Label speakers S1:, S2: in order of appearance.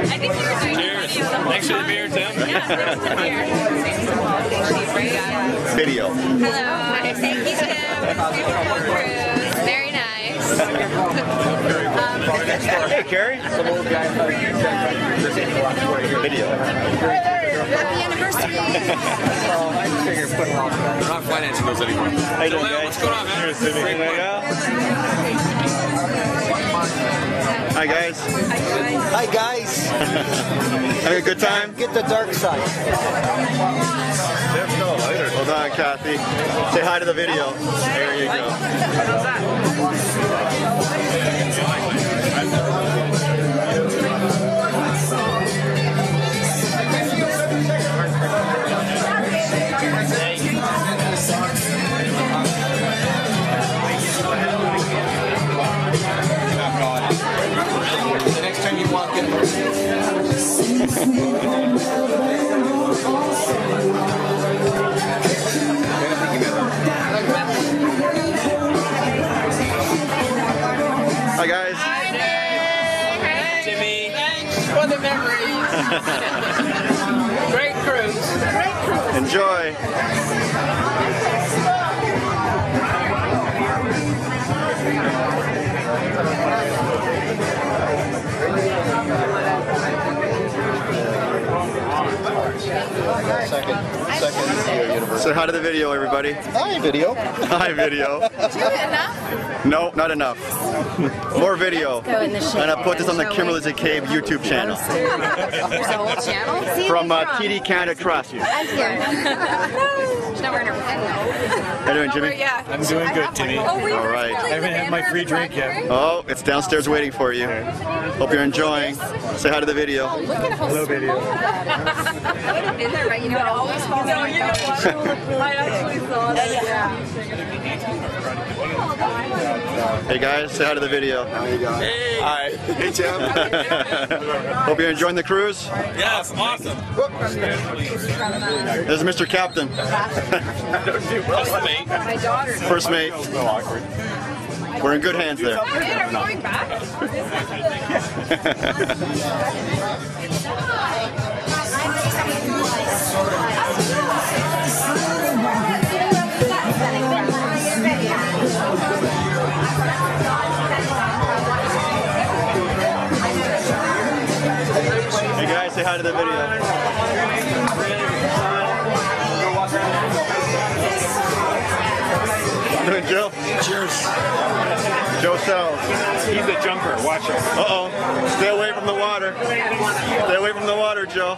S1: I think you were doing
S2: Cheers. Thanks for the beer, Tim.
S1: Yeah, thanks for the beer.
S3: Video.
S1: Hello. Thank you, Tim. Very nice.
S3: Hey, Carrie. Video.
S1: Happy anniversary.
S2: We're not financing those anymore.
S3: How you doing, guys?
S2: What's going on, man?
S3: Great, Hi, guys.
S4: Hi guys.
S3: Having a good time?
S4: Get the dark side.
S3: Hold on, Kathy. Say hi to the video. There you go.
S4: The next time you walk in.
S3: Hi, guys.
S1: Hi, Nick. Hey.
S2: Timmy.
S5: Thanks for the memories. Great cruise.
S3: Enjoy.
S4: Second.
S3: Say hi to the video, everybody.
S4: Hi, video.
S3: Hi, video.
S1: Enough?
S3: No, not enough. More video.
S1: Go in the shade.
S3: And I put this on the Kimberly's a Cave YouTube channel.
S1: There's a whole channel?
S3: From TD Canada Trust.
S1: I'm here. She's not wearing her pen though.
S3: How you doing, Jimmy?
S1: Yeah.
S2: I'm doing good, Timmy.
S3: All right.
S2: I haven't had my free drink yet.
S3: Oh, it's downstairs waiting for you. Hope you're enjoying. Say hi to the video.
S1: Look at how
S2: Hello, video.
S1: I would have been there, right? You know, it always falls on my couch. I actually saw that. Yeah.
S3: Hey guys, say hi to the video.
S2: Hey.
S3: Hi. Hey Tim. Hope you're enjoying the cruise.
S2: Yes, awesome.
S3: This is Mr. Captain.
S1: My daughter.
S3: First mate. We're in good hands there.
S1: Are we going back?
S3: Hey guys, say hi to the video. Doing Joe? Cheers. Joe Sells.
S2: He's a jumper. Watch him.
S3: Uh-oh. Stay away from the water. Stay away from the water, Joe.